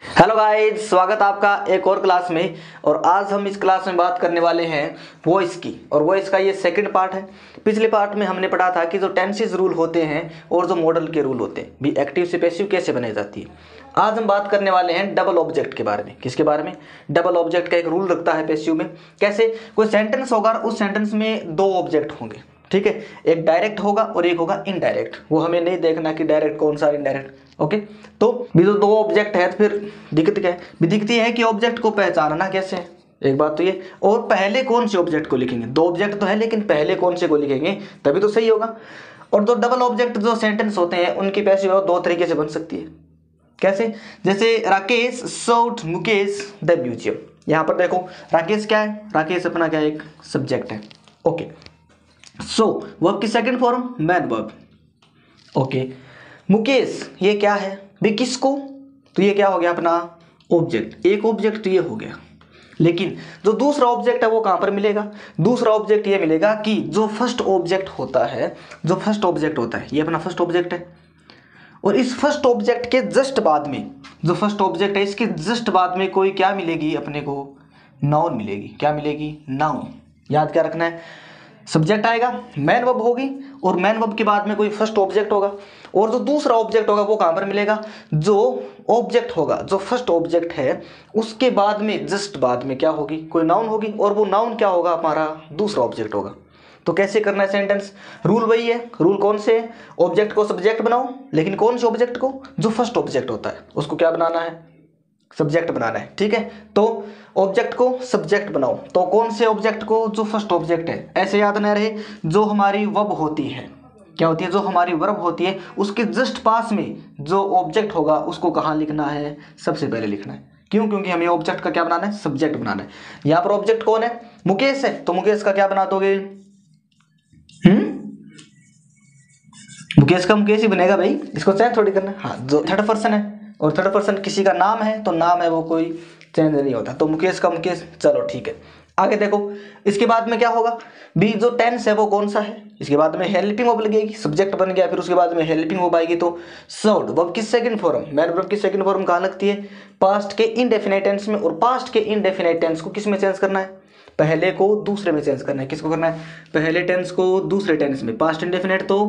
Hello guys, स्वागत आपका एक और क्लास में। और आज हम इस क्लास में बात करने वाले हैं वॉइस की। और वॉइस का ये सेकंड पार्ट है। पिछले पार्ट में हमने पढ़ा था कि जो टेंसेस रूल होते हैं और जो मॉडल के रूल होते हैं, भी एक्टिव से पैसिव कैसे बनाई जाती है। आज हम बात करने वाले हैं डबल ऑब्जेक्ट के बारे में। किसके बारे में? डबल ऑब्जेक्ट का एक रूल रखता है पैसिव में। कैसे? कोई सेंटेंस होगा, उस सेंटेंस में दो ऑब्जेक्ट होंगे, ठीक है। एक डायरेक्ट होगा और एक होगा इनडायरेक्ट। वो हमें नहीं देखना कि डायरेक्ट कौन सा इनडायरेक्ट। ओके, तो भी जो दो ऑब्जेक्ट है, फिर दिक्कत क्या है? भी दिखती है कि ऑब्जेक्ट को पहचानना कैसे है। एक बात तो ये, और पहले कौन से ऑब्जेक्ट को लिखेंगे। दो ऑब्जेक्ट तो है, लेकिन पहले कौन से को लिखेंगे तभी तो सही होगा। और दो डबल ऑब्जेक्ट जो सेंटेंस होते हैं, उनकी पैसिव दो तरीके से बन सकती है। कैसे? जैसे Rakesh showed Mukesh the museum. यहां पर देखो, राकेश क्या है? राकेश अपना क्या है? एक सब्जेक्ट है। ओके, सो वर्ब की second form main verb. Okay, Mukesh ये क्या है भी? किसको? तो ये क्या हो गया? अपना ऑब्जेक्ट। एक ऑब्जेक्ट तो ये हो गया, लेकिन जो दूसरा ऑब्जेक्ट है वो कहां पर मिलेगा? दूसरा ऑब्जेक्ट ये मिलेगा कि जो फर्स्ट ऑब्जेक्ट होता है, जो फर्स्ट ऑब्जेक्ट होता है, ये अपना फर्स्ट ऑब्जेक्ट है। और इस फर्स्ट ऑब्जेक्ट के जस्ट बाद में, जो फर्स्ट ऑब्जेक्ट है, इसके जस्ट बाद में कोई क्या मिलेगी अपने को? नाउन मिलेगी। क्या मिलेगी? नाउन। याद क्या रखना है? सब्जेक्ट आएगा, मैन वर्ब होगी, और मैन वर्ब के बाद में कोई फर्स्ट ऑब्जेक्ट होगा। और जो दूसरा ऑब्जेक्ट होगा वो कहां पर मिलेगा? जो ऑब्जेक्ट होगा, जो फर्स्ट ऑब्जेक्ट है, उसके बाद में, जस्ट बाद में क्या होगी? कोई नाउन होगी। और वो नाउन क्या होगा? हमारा दूसरा ऑब्जेक्ट होगा। तो कैसे करना है सेंटेंस? रूल वही है। रूल कौन से है? ऑब्जेक्ट को सब्जेक्ट बनाओ, लेकिन कौन से ऑब्जेक्ट को? जो फर्स्ट ऑब्जेक्ट होता है उसको क्या बनाना है? सब्जेक्ट बनाना है, ठीक है। तो ऑब्जेक्ट को सब्जेक्ट बनाओ, तो कौन से ऑब्जेक्ट को? जो फर्स्ट ऑब्जेक्ट है। ऐसे याद न रहे, जो हमारी वर्ब होती है, क्या होती है? जो हमारी वर्ब होती है, उसके जस्ट पास में जो ऑब्जेक्ट होगा उसको कहाँ लिखना है? सबसे पहले लिखना है। क्यों? क्योंकि हमें ऑब्जेक्ट का क्या बनाना है? सब्जेक्ट बनाना है। यहाँ पर ऑब्जेक्ट कौन है? मुकेश है, तो मुकेश का क्या बना दोगे? मुकेश का मुकेश ही बनेगा भाई, इसको चेंज थोड़ी करना है। हाँ, जो थर्ड पर्सन है, और थर्ड पर्सन किसी का नाम है, तो नाम है वो कोई चेंज नहीं होता। तो मुकेश का मुकेश, चलो ठीक है। आगे देखो, इसके बाद में क्या होगा? बी जो टेंस है वो कौन सा है? इसके बाद में हेल्पिंग वर्ब लगेगी, सब्जेक्ट बन गया। फिर उसके बाद में हेल्पिंग वर्ब आएगी, तो सर्व्ड। वर्ब की सेकंड फॉर्म, मैन वर्ब की सेकंड फॉर्म कहाँ लगती है? पास्ट के इनडेफिनिट टेंस में। और पास्ट के इनडेफिनिट टेंस को किस में चेंज करना है? पहले को दूसरे में चेंज करना है। किसको करना है? पहले टेंस को दूसरे टेंस में। पास्ट इंडेफिनिट तो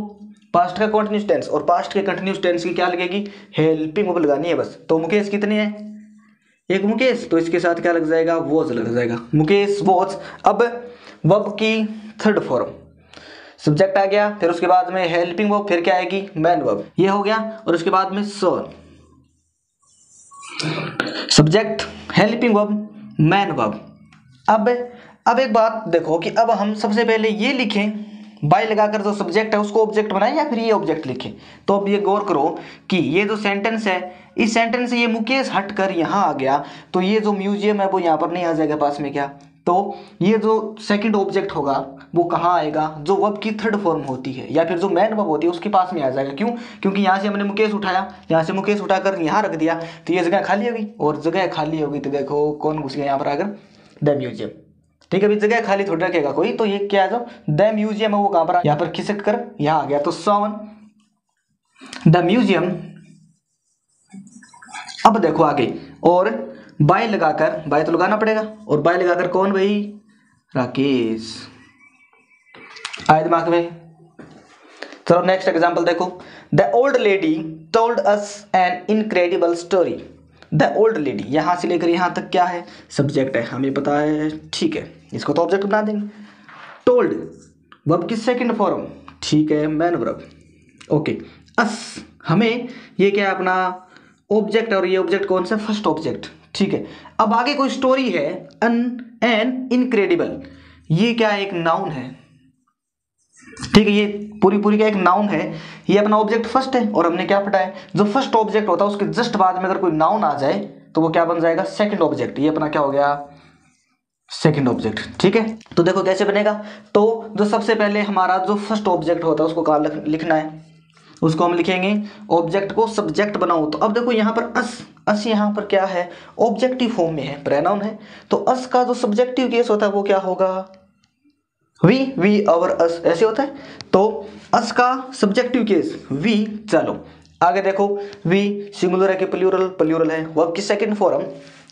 पास्ट का कंटिन्यूस टेंस, और पास्ट के कंटिन्यूस टेंस की क्या लगेगी? हेल्पिंग वर्ब लगानी है बस। तो मुकेश कितने हैं? एक मुकेश, तो इसके साथ क्या लग जाएगा? वॉज लग जाएगा। मुकेश वॉज। अब वर्ब की थर्ड फॉर्म, सब्जेक्ट आ गया, फिर उसके बाद में हेल्पिंग वर्ब, फिर क्या आएगी? Main verb. ये हो गया। और उसके बाद में सॉन, subject, helping verb, main verb. अब एक बात देखो कि अब हम सबसे पहले ये लिखें, बाय लगाकर जो सब्जेक्ट है उसको ऑब्जेक्ट बनाए, या फिर ये ऑब्जेक्ट लिखें। तो अब ये गौर करो कि ये जो सेंटेंस है, इस सेंटेंस से ये मुकेश हटकर यहाँ आ गया, तो ये जो म्यूजियम है वो यहाँ पर नहीं आ जाएगा पास में। क्या? तो ये जो सेकंड ऑब्जेक्ट होगा वो कहाँ आएगा? जो वर्ब की थर्ड फॉर्म होती है, या फिर जो मैन वर्ब होती है, उसके पास में आ जाएगा। क्यों? क्योंकि यहाँ से हमने मुकेश उठाया, यहाँ से मुकेश उठाकर यहाँ रख दिया, तो ये जगह खाली होगी। और जगह खाली होगी तो देखो कौन घुस गया यहाँ पर आकर? The museum. ठीक है, अभी जगह खाली थोड़ी रखेगा कोई, तो ये क्या है? जो द म्यूजियम है वो कहां पर? यहाँ पर खिसक कर यहाँ आ गया, तो सॉन द म्यूजियम। अब देखो आगे, और बाय लगाकर, बाय तो लगाना पड़ेगा, और बाय लगाकर कौन भाई? राकेश। आए दिमाग में? चलो नेक्स्ट एग्जांपल देखो। The old lady told us N incredible story. The old lady, यहां से लेकर यहां तक क्या है? सब्जेक्ट है, हमें पता है, ठीक है। इसको तो ऑब्जेक्ट बना देंगे। टोल्ड वर्ब की सेकंड फॉर्म, ठीक है, मैन वर्ब। ओके, अस, हमें ये क्या है? अपना ऑब्जेक्ट। और ये ऑब्जेक्ट कौन सा? फर्स्ट ऑब्जेक्ट, ठीक है। अब आगे कोई स्टोरी है, एन इनक्रेडिबल, ये क्या है? एक नाउन है, ठीक है। ये पूरी का एक नाउन है। ये अपना ऑब्जेक्ट फर्स्ट है, और हमने क्या पढ़ा है? जो फर्स्ट ऑब्जेक्ट होता है उसके जस्ट बाद में अगर कोई नाउन आ जाए तो वो क्या बन जाएगा? Second object. ये अपना क्या हो गया? सेकंड ऑब्जेक्ट, ठीक है। तो देखो कैसे बनेगा। तो जो सबसे पहले हमारा जो फर्स्ट ऑब्जेक्ट होता है उसको कहाँ लिखना है? उसको हम लिखेंगे, ऑब्जेक्ट को सब्जेक्ट बनाओ। तो अब देखो यहाँ पर अस यहाँ पर क्या है? ऑब्जेक्टिव फॉर्म में है, प्रोनाउन है। तो अस का जो सब्जेक्टिव केस होता है वो क्या होगा? वी, अवर, अस, ऐसे होता है। तो अस का सब्जेक्टिव केस वी। चलो आगे देखो वी सिंगुलर है कि प्लूरल, प्लूरल है। वर्ब की सेकंड फॉर्म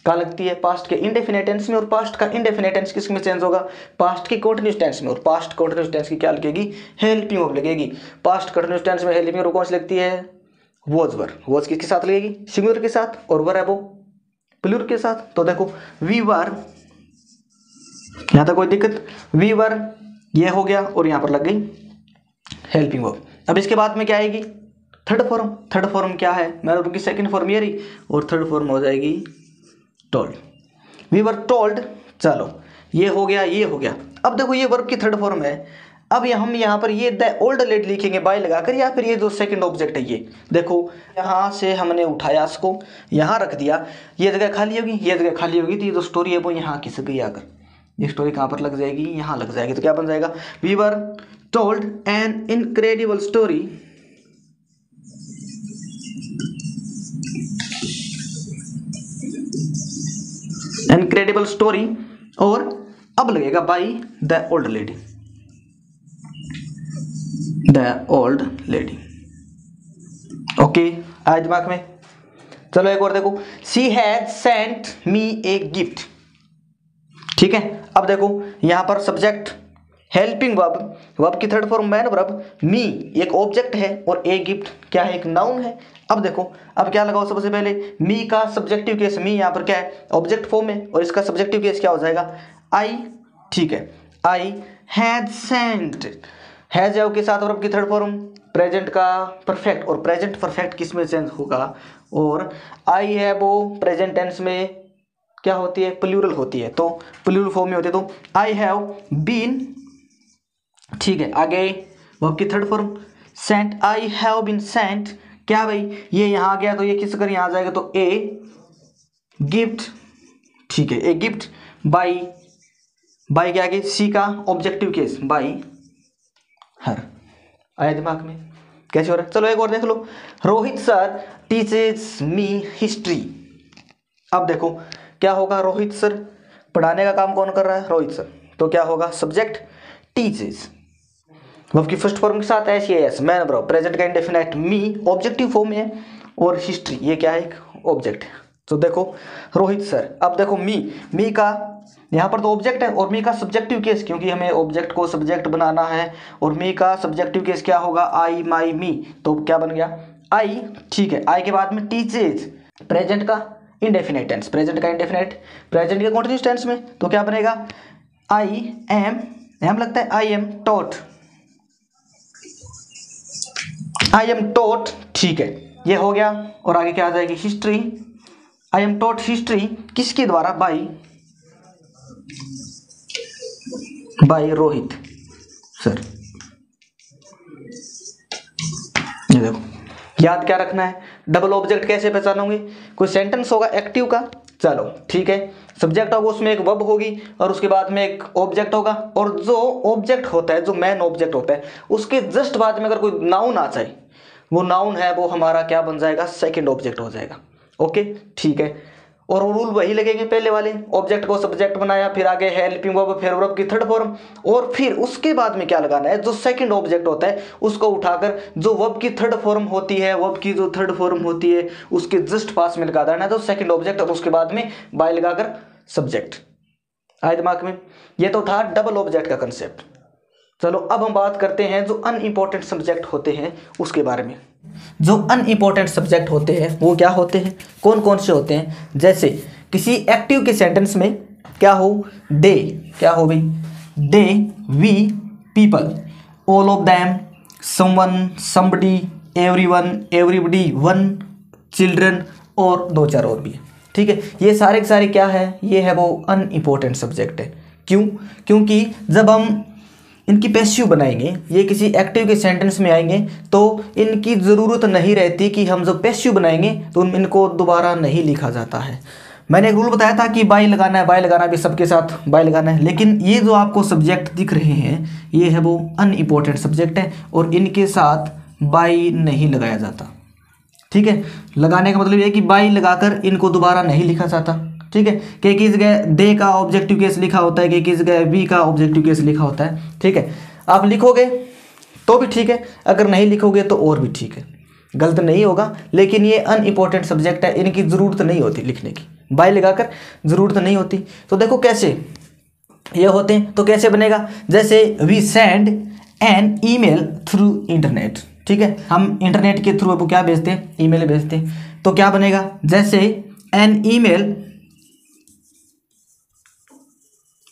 कहाँ लगती है? पास्ट के इंडेफिनिट टेंस में। और पास्ट का इंडेफिनिट टेंस किस में चेंज होगा? पास्ट की कंटीन्यूअस टेंस में। और पास्ट कंटीन्यूअस टेंस की क्या लगेगी? हेल्पिंग वर्ब लगेगी। पास्ट कंटीन्यूअस टेंस में हेल्पिंग वर्ब कौन सी लगती है? Was verb. वॉज किसके साथ लगेगी? सिंगुलर के साथ। और वर है वो प्लूरल के साथ। तो देखो वी वर, यहाँ तक कोई दिक्कत? वी वर ये हो गया और यहाँ पर लग गई हेल्पिंग वर्ब। अब इसके बाद में क्या आएगी? Third form. थर्ड फॉर्म क्या है? मैं वर्ब की सेकंड फॉर्म ये रही और थर्ड फॉर्म हो जाएगी टोल्ड। We were told. चलो ये हो गया, ये हो गया। अब देखो ये वर्ब की थर्ड फॉर्म है। अब हम यहाँ पर ये द ओल्ड लेडी लिखेंगे बाय लगाकर, या फिर ये जो सेकंड ऑब्जेक्ट है ये देखो यहाँ से हमने उठाया, इसको यहाँ रख दिया, ये जगह खाली होगी, ये जगह खाली होगी, तो ये जो स्टोरी है वो यहाँ खिसक गई आकर। ये स्टोरी कहाँ पर लग जाएगी? यहाँ लग जाएगी। तो क्या बन जाएगा? We were told an incredible story incredible story. और अब लगेगा by the old lady, the old lady. Okay, आए दिमाग में? चलो एक और देखो, she has sent me a gift. ठीक है, अब देखो यहां पर सब्जेक्ट हेल्पिंग वर्ब, वर्ब की third form main verb, me एक ऑब्जेक्ट है और ए गिफ्ट क्या है? एक नाउन है। अब देखो अब क्या लगाओ? सबसे पहले मी का सब्जेक्टिव केस, मी यहाँ पर क्या है? ऑब्जेक्ट फॉर्म है और इसका सब्जेक्टिव केस क्या हो जाएगा? आई। ठीक है, आई हैड सेंट। हैज के साथ वर्ब की थर्ड फॉर्म प्रेजेंट का परफेक्ट, और प्रेजेंट परफेक्ट किस में चेंज होगा? और आई है वो प्रेजेंट टेंस में क्या होती है? प्लूरल होती है, तो प्लूरल फॉर्म में होती है। तो आई हैव बीन। ठीक है, आगे वर्ब की third form sent, I have been sent. क्या भाई? ये यहाँ आ गया तो ये किस कर यहाँ आ जाएगा? तो ए गिफ्ट। ठीक है, ए गिफ्ट बाई, बाई के आगे सी का ऑब्जेक्टिव केस बाई हर। आया दिमाग में? कैसे हो रहा है? चलो एक और देख लो, Rohit sir teaches me history. अब देखो क्या होगा? रोहित सर, पढ़ाने का काम कौन कर रहा है? रोहित सर। तो क्या होगा? सब्जेक्ट टीचेस, वर्ब की फर्स्ट फॉर्म के साथ S A S, man verb, present का इंडेफिनिट मी ऑब्जेक्टिव फॉर्म है, और हिस्ट्री ये क्या है? एक ऑब्जेक्ट है। तो देखो रोहित सर, अब देखो मी का यहाँ पर तो ऑब्जेक्ट है और मी का सब्जेक्टिव केस, क्योंकि हमें ऑब्जेक्ट को सब्जेक्ट बनाना है, और मी का सब्जेक्टिव केस क्या होगा? आई, माई, मी। तो क्या बन गया? आई। ठीक है, आई के बाद में टीचेज, प्रेजेंट का इंडेफिनिट टेंस, प्रेजेंट का इंडेफिनिट प्रेजेंट के कंटीन्यूअस टेंस में, तो क्या बनेगा? आई एम लगता है I M taught, I am taught. ठीक है, ये हो गया। और आगे क्या आ जाएगी? History. I am taught history किसके द्वारा? By Rohit sir. ये देखो, याद क्या रखना है? डबल ऑब्जेक्ट कैसे पहचानोगे? कोई सेंटेंस होगा एक्टिव का, चलो ठीक है, सब्जेक्ट होगा, उसमें एक वर्ब होगी और उसके बाद में एक ऑब्जेक्ट होगा, और जो ऑब्जेक्ट होता है, जो मेन ऑब्जेक्ट होता है, उसके जस्ट बाद में अगर कोई नाउन आ जाए, वो नाउन है वो हमारा क्या बन जाएगा? सेकंड ऑब्जेक्ट हो जाएगा। ओके, ठीक है। और रूल वही लगेंगे पहले वाले, ऑब्जेक्ट को सब्जेक्ट बनाया, फिर आगे हेल्पिंग वर्ब, फिर वर्ब की थर्ड फॉर्म, और फिर उसके बाद में क्या लगाना है? जो सेकंड ऑब्जेक्ट होता है उसको उठाकर जो वर्ब की थर्ड फॉर्म होती है, वर्ब की जो थर्ड फॉर्म होती है उसके जस्ट पास में लगा देना है तो सेकंड ऑब्जेक्ट, और उसके बाद में बाय लगाकर सब्जेक्ट। आए दिमाग में? ये तो था डबल ऑब्जेक्ट का कंसेप्ट। चलो अब हम बात करते हैं जो अनइम्पोर्टेंट सब्जेक्ट होते हैं उसके बारे में। जो अनइम्पोर्टेंट सब्जेक्ट होते हैं वो क्या होते हैं? कौन कौन से होते हैं? जैसे किसी एक्टिव के सेंटेंस में क्या हो? दे, क्या हो भाई? They, we, people, all of them, someone, somebody, everyone, everybody, one, children, और दो चार और भी है। ठीक है, ये सारे के सारे क्या है? ये है वो अनइम्पोर्टेंट सब्जेक्ट है। क्यों? क्योंकि जब हम इनकी पैसिव बनाएंगे, ये किसी एक्टिव के सेंटेंस में आएंगे, तो इनकी ज़रूरत नहीं रहती कि हम जब पैसिव बनाएंगे तो इनको दोबारा नहीं लिखा जाता है। मैंने एक रूल बताया था कि बाय लगाना है, बाय लगाना भी सबके साथ बाय लगाना है, लेकिन ये जो आपको सब्जेक्ट दिख रहे हैं ये है वो अनइम्पोर्टेंट सब्जेक्ट है और इनके साथ बाय नहीं लगाया जाता। ठीक है, लगाने का मतलब ये है कि बाय लगाकर इनको दोबारा नहीं लिखा जाता। ठीक है, कई की जगह दे का ऑब्जेक्टिव केस लिखा होता है, कई की जगह वी का ऑब्जेक्टिव केस लिखा होता है। ठीक है, आप लिखोगे तो भी ठीक है, अगर नहीं लिखोगे तो और भी ठीक है। गलत नहीं होगा, लेकिन ये अनइम्पोर्टेंट सब्जेक्ट है, इनकी ज़रूरत नहीं होती लिखने की, बाय लगाकर ज़रूरत नहीं होती। तो देखो कैसे ये होते हैं, तो कैसे बनेगा, जैसे we send an email through internet, ठीक है, हम इंटरनेट के थ्रू वो क्या भेजते हैं, ईमेल भेजते हैं। तो क्या बनेगा, जैसे एन ईमेल,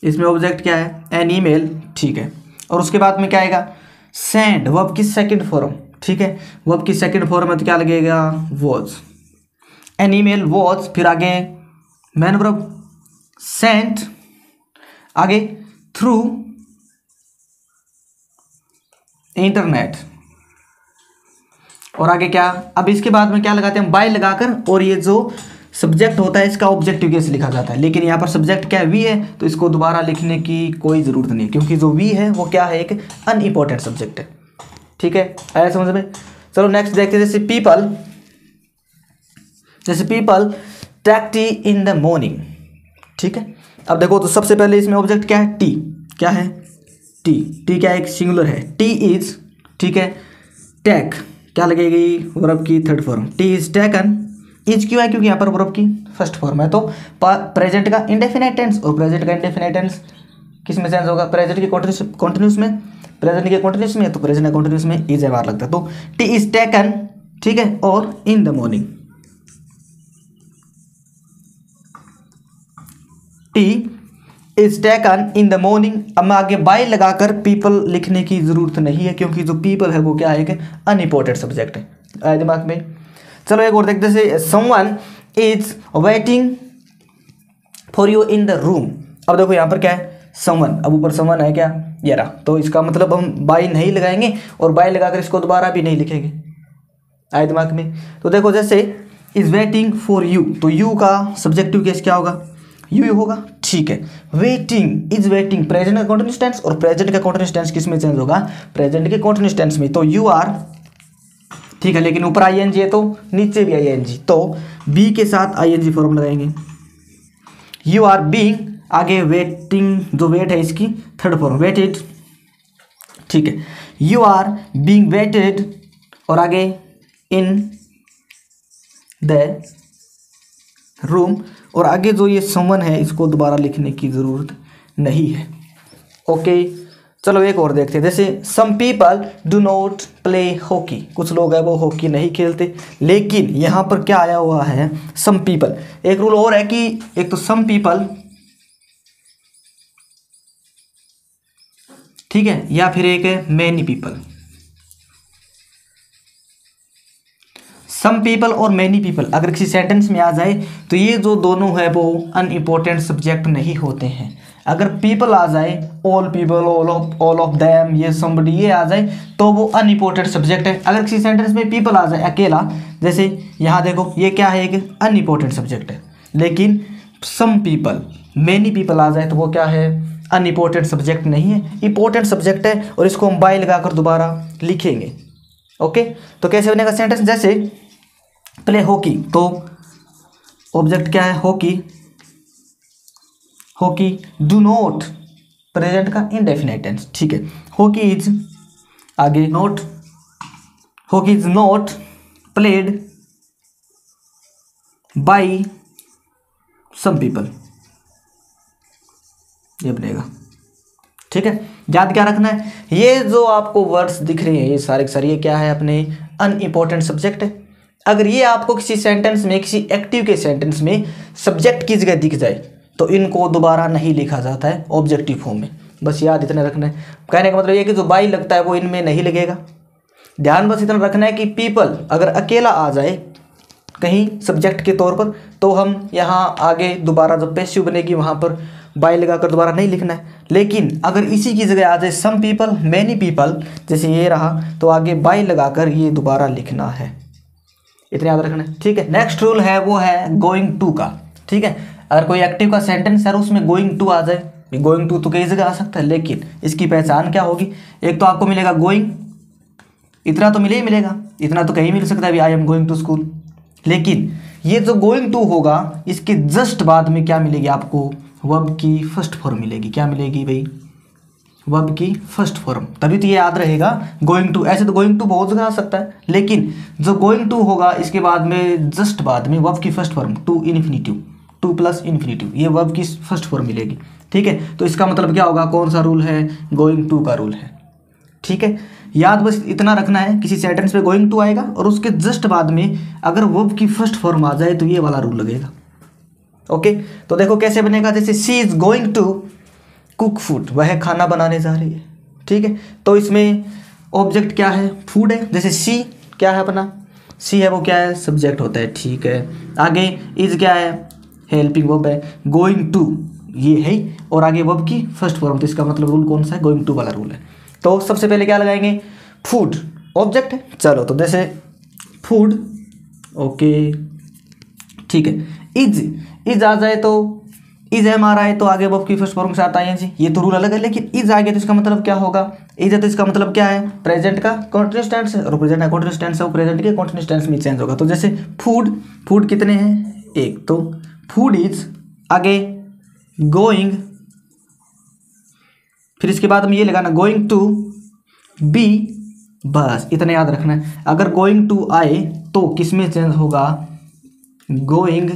इसमें ऑब्जेक्ट क्या है, एन ईमेल, ठीक है, और उसके बाद में क्या आएगा, सेंड, वर्ब की सेकंड फॉर्म, ठीक है, वर्ब की सेकंड फॉर्म में तो क्या लगेगा, वॉज, एन ईमेल वॉज, फिर आगे मैन वर्ब सेंट, आगे थ्रू इंटरनेट, और आगे क्या, अब इसके बाद में क्या लगाते हैं, बाय लगाकर, और ये जो सब्जेक्ट होता है इसका ऑब्जेक्टिव केस लिखा जाता है, लेकिन यहाँ पर सब्जेक्ट क्या है, वी है, तो इसको दोबारा लिखने की कोई ज़रूरत नहीं है, क्योंकि जो वी है वो क्या है, एक अनइम्पोर्टेंट सब्जेक्ट है, ठीक है, आया समझ में। चलो नेक्स्ट देखते हैं, जैसे पीपल, जैसे people take tea in the morning, ठीक है। अब देखो तो सबसे पहले इसमें ऑब्जेक्ट क्या है, टी, क्या है, टी, टी क्या है, एक सिंगुलर है, टी इज, ठीक है, टेक क्या लगेगी, वर्ब की third form, T is taken, is क्यों है, क्योंकि यहाँ पर वर्ब की फर्स्ट फॉर्म है, तो प्रेजेंट का इंडेफिनिट टेंस, और प्रेजेंट का इंडेफिनिट टेंस किस में चेंज होगा, प्रेजेंट के कॉन्टिन्यूस में, प्रेजेंट के कॉन्टिन्यूस में, तो प्रेजेंट के कॉन्टिन्यूस में इज बार लगता है, तो टी इज टेकन, ठीक है, और इन the morning, T is taken in the morning. अब आगे बाय लगाकर पीपल लिखने की जरूरत नहीं है, क्योंकि जो पीपल है वो क्या है, अनइम्पोर्टेंट सब्जेक्ट है, आए दिमाग में। चलो एक और देखते हैं, someone is waiting for you in the room. अब देखो यहाँ पर क्या है, समवन, अब ऊपर समवन है क्या, ये रहा, तो इसका मतलब हम बाय नहीं लगाएंगे, और बाय लगाकर इसको दोबारा भी नहीं लिखेंगे, आए दिमाग में। तो देखो जैसे इज वेटिंग फॉर यू, तो यू का सब्जेक्टिव केस क्या होगा, यू होगा, ठीक है। वेटिंग, इज वेटिंग, प्रेजेंट का कॉन्टिन्यूस टेंस, और प्रेजेंट का कॉन्टिन्यूस टेंस किस में चेंज होगा, प्रेजेंट के कॉन्टिन्यूस टेंस में, तो यू आर, ठीक है, लेकिन ऊपर आईएनजी है तो नीचे भी आईएनजी, तो बी के साथ आईएनजी फॉर्म लगाएंगे, यू आर बीइंग, आगे वेटिंग, जो वेट है इसकी थर्ड फॉर्म, वेटेड, ठीक है, यू आर बीइंग वेटेड, और आगे इन द रूम, और आगे जो ये समवन है इसको दोबारा लिखने की ज़रूरत नहीं है, ओके। चलो एक और देखते हैं, जैसे some people do not play hockey, कुछ लोग हैं वो हॉकी नहीं खेलते, लेकिन यहाँ पर क्या आया हुआ है, सम पीपल। एक रूल और है कि एक तो सम पीपल, ठीक है, या फिर एक है मैनी पीपल, सम पीपल और मैनी पीपल अगर किसी सेंटेंस में आ जाए तो ये जो दोनों है वो अनइम्पोर्टेंट सब्जेक्ट नहीं होते हैं। अगर पीपल आ जाए, all people, all of them, ये समबडी, ये आ जाए तो वो अनइम्पोर्टेंट सब्जेक्ट है। अगर किसी सेंटेंस में पीपल आ जाए अकेला, जैसे यहाँ देखो ये क्या है, एक अनइम्पोर्टेंट सब्जेक्ट है, लेकिन सम पीपल, मैनी पीपल आ जाए तो वो क्या है, अनइम्पोर्टेंट सब्जेक्ट नहीं है, इंपॉर्टेंट सब्जेक्ट है, और इसको हम बाय लगाकर दोबारा लिखेंगे, ओके। तो कैसे बनेगा सेंटेंस, जैसे प्ले हॉकी, तो ऑब्जेक्ट क्या है, hockey, hockey, do not, present का इंडेफिनिट टेंस, ठीक है, हॉकी इज, आगे not, hockey is not played by some people, ये बनेगा, ठीक है। याद क्या रखना है, ये जो आपको वर्ड्स दिख रहे हैं ये सारे के सारे, ये क्या है, अपने अनइम्पोर्टेंट सब्जेक्ट है। अगर ये आपको किसी सेंटेंस में, किसी एक्टिव के सेंटेंस में सब्जेक्ट की जगह दिख जाए तो इनको दोबारा नहीं लिखा जाता है ऑब्जेक्टिव फॉर्म में, बस याद इतना रखना है। कहने का मतलब ये कि जो बाई लगता है वो इनमें नहीं लगेगा। ध्यान बस इतना रखना है कि पीपल अगर अकेला आ जाए कहीं सब्जेक्ट के तौर पर तो हम यहाँ आगे दोबारा जब पैसिव बनेगी वहाँ पर बाय लगाकर दोबारा नहीं लिखना है। लेकिन अगर इसी की जगह आ जाए सम पीपल, मैनी पीपल, जैसे ये रहा, तो आगे बाय लगाकर ये दोबारा लिखना है, इतना याद रखना है, ठीक है। नेक्स्ट रूल है वो है गोइंग टू का, ठीक है। अगर कोई एक्टिव का सेंटेंस है उसमें गोइंग टू आ जाए, गोइंग टू तो कई जगह आ सकता है, लेकिन इसकी पहचान क्या होगी, एक तो आपको मिलेगा गोइंग, इतना तो मिले ही मिलेगा, इतना तो कहीं मिल सकता है, I am going to school. लेकिन ये जो गोइंग टू होगा इसके जस्ट बाद में क्या मिलेगी आपको, वर्ब की फर्स्ट फॉर्म मिलेगी। क्या मिलेगी भाई, वर्ब की फर्स्ट फॉर्म, तभी तो ये याद रहेगा गोइंग टू। ऐसे तो गोइंग टू बहुत जगह आ सकता है, लेकिन जो गोइंग टू होगा इसके बाद में जस्ट बाद में वर्ब की first form to infinitive, to plus infinitive, ये वर्ब की फर्स्ट फॉर्म मिलेगी। ठीक है, तो इसका मतलब क्या होगा, कौन सा रूल है, गोइंग टू का रूल है। ठीक है, याद बस इतना रखना है, किसी सेंटेंस पे गोइंग टू आएगा और उसके जस्ट बाद में अगर वर्ब की फर्स्ट फॉर्म आ जाए तो ये वाला रूल लगेगा। ओके, तो देखो कैसे बनेगा, जैसे she is going to cook food, वह खाना बनाने जा रही है। ठीक है, तो इसमें ऑब्जेक्ट क्या है, फूड है। जैसे सी क्या है अपना, सी है वो क्या है, सब्जेक्ट होता है। ठीक है, आगे इज क्या है, हेल्पिंग वर्ब है। गोइंग टू ये है, और आगे वर्ब की फर्स्ट फॉर्म, तो इसका मतलब रूल कौन सा है, गोइंग टू वाला रूल है। तो सबसे पहले क्या लगाएंगे, फूड ऑब्जेक्ट है। चलो तो जैसे फूड, ओके ठीक है, इज आ जाए तो इज है हमारा है, तो आगे वर्ब की फर्स्ट फॉर्म से आता है जी, ये तो रूल अलग है। लेकिन इज आ गया तो इसका मतलब क्या होगा, इज है तो इसका मतलब क्या है, प्रेजेंट का कॉन्टिन्यूअस टेंस है, और प्रेजेंट का कॉन्टिन्यूअस टेंस है वो प्रेजेंट के कॉन्टिन्यूअस टेंस में चेंज होगा। तो जैसे फूड, फूड कितने हैं, एक, तो फूड इज, आगे गोइंग, फिर इसके बाद में ये लगाना गोइंग टू बी, बस इतना याद रखना है। अगर गोइंग टू आए तो किस में चेंज होगा, गोइंग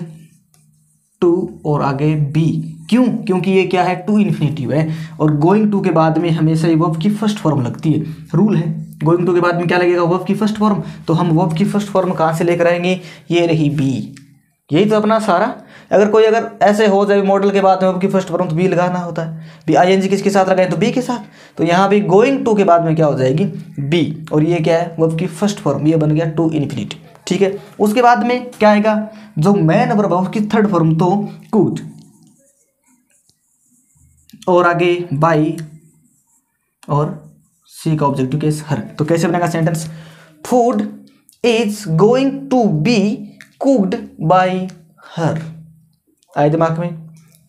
टू और आगे बी। क्यों, क्योंकि ये क्या है, टू इन्फिनिटिव है, और गोइंग टू के बाद में हमेशा ही वर्ब की फर्स्ट फॉर्म लगती है, रूल है। गोइंग टू के बाद में क्या लगेगा, वर्ब की फर्स्ट फॉर्म, तो हम वर्ब की फर्स्ट फॉर्म कहाँ से लेकर आएंगे, ये रही बी। यही तो अपना सारा। अगर ऐसे हो जाए मॉडल के बाद में वर्ब की फर्स्ट फॉर्म, तो बी लगाना होता है। बी आईएनजी किसके साथ लगाएं, तो बी के साथ। तो यहाँ भी गोइंग टू के बाद में क्या हो जाएगी, बी, और ये क्या है, वर्ब की फर्स्ट फॉर्म, ये बन गया टू इन्फिनिटी। ठीक है, उसके बाद में क्या आएगा, जो मेन वर्ब है उसकी थर्ड फॉर्म, तो कुड, और आगे बाई, और सी का ऑब्जेक्टिव केस हर। तो कैसे बनेगा sentence, food is going to be cooked by her. आए दिमाग में।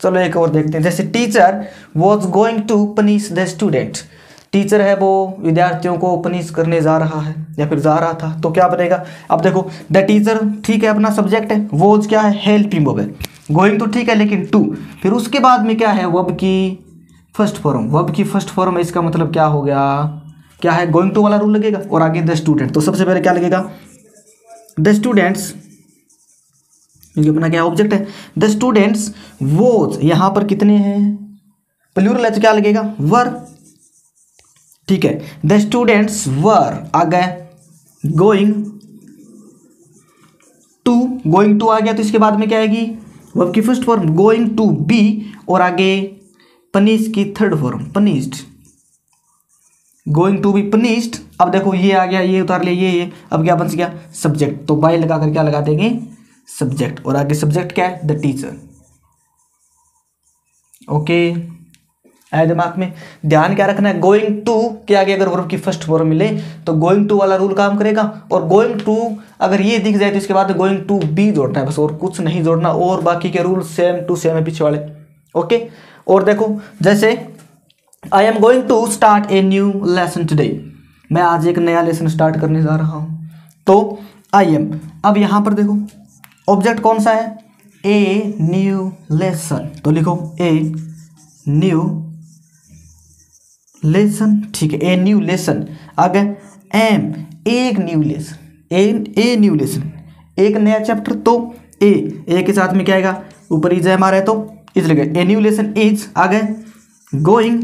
चलो एक और देखते हैं, जैसे teacher was going to punish the student, teacher है वो विद्यार्थियों को पनिश करने जा रहा है या फिर जा रहा था, तो क्या बनेगा। अब देखो द टीचर, ठीक है अपना सब्जेक्ट है, वॉज क्या है, हेल्पिंग वर्ब है। गोइंग तो ठीक है, लेकिन टू, फिर उसके बाद में क्या है, वर्ब की फर्स्ट फॉर्म, वर्ब की फर्स्ट फॉर्म है, इसका मतलब क्या हो गया, क्या है, गोइंग टू वाला रूल लगेगा, और आगे द स्टूडेंट। तो सबसे पहले क्या लगेगा, द स्टूडेंट्स, क्योंकि अपना क्या ऑब्जेक्ट है, द स्टूडेंट्स वॉज, यहां पर कितने हैं, प्लूरल है तो क्या लगेगा, वर। ठीक है, द स्टूडेंट्स वर, आ गए गोइंग टू, गोइंग टू आ गया तो इसके बाद में क्या आएगी, वर्ब की first form going to be, और आगे पनिश की third form punished, going to be punished. अब देखो ये आ गया, ये उतार लिया, ये अब क्या बन गया, सब्जेक्ट, तो बाय लगाकर क्या लगा देंगे, सब्जेक्ट, और आगे सब्जेक्ट क्या है, द टीचर। ओके, आए दिमाग में। ध्यान क्या रखना है, गोइंग टू के आगे अगर वर्ब की फर्स्ट फॉर्म मिले तो गोइंग टू वाला रूल काम करेगा, और गोइंग टू अगर ये दिख जाए तो इसके बाद गोइंग टू बी जोड़ना है बस, और कुछ नहीं जोड़ना, और बाकी के रूल सेम टू सेम है पीछे वाले। ओके, और देखो जैसे I am going to start a new lesson today, मैं आज एक नया लेसन स्टार्ट करने जा रहा हूं, तो आई एम। अब यहां पर देखो ऑब्जेक्ट कौन सा है, ए न्यू लेसन, तो लिखो ए न्यू लेसन। ठीक है, ए न्यू लेसन, आगे एम, एक न्यू लेसन, ए न्यू लेसन, एक नया चैप्टर, तो ए के साथ में क्या आएगा, ऊपर इज है हमारा है तो इज लगेगा, ए न्यू लेसन इज, आगे गोइंग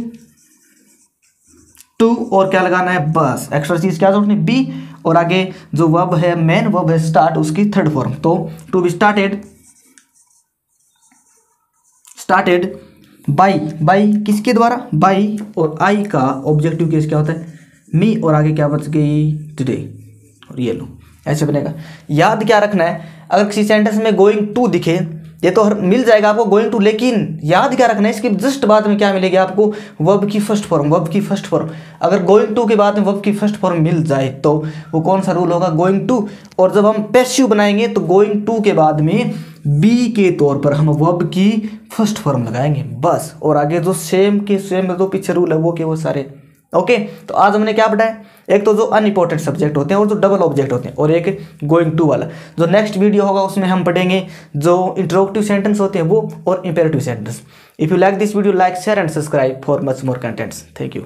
टू, और क्या लगाना है, बस एक्स्ट्रा चीज क्या जोड़नी, बी, और आगे जो वर्ब है मेन वर्ब है स्टार्ट, उसकी थर्ड फॉर्म, तो टू बी स्टार्टेड बाई किसके द्वारा, बाई, और आई का ऑब्जेक्टिव केस क्या होता है, मी, और आगे क्या बच गई, टुडे, और ये लो, ऐसे बनेगा। याद क्या रखना है, अगर किसी सेंटेंस में गोइंग टू दिखे, ये तो मिल जाएगा आपको गोइंग टू, लेकिन याद क्या रखना है, इसके जस्ट बाद में क्या मिलेगी आपको, वर्ब की फर्स्ट फॉर्म, वर्ब की फर्स्ट फॉर्म। अगर गोइंग टू के बाद में वर्ब की फर्स्ट फॉर्म मिल जाए तो वो कौन सा रूल होगा, गोइंग टू। और जब हम पैसिव बनाएंगे तो गोइंग टू के बाद में बी के तौर पर हम वर्ब की फर्स्ट फॉर्म लगाएंगे बस, और आगे जो सेम के सेम जो पीछे रूल है वो के वो सारे। ओके, तो आज हमने क्या पढ़ा है, एक तो जो अनइम्पोर्टेंट सब्जेक्ट होते हैं और जो डबल ऑब्जेक्ट होते हैं, और एक गोइंग टू वाला। जो नेक्स्ट वीडियो होगा उसमें हम पढ़ेंगे जो इंटरोगेटिव सेंटेंस होते हैं वो, और imperative sentence. If you like this video, like, share and subscribe for much more contents. Thank you.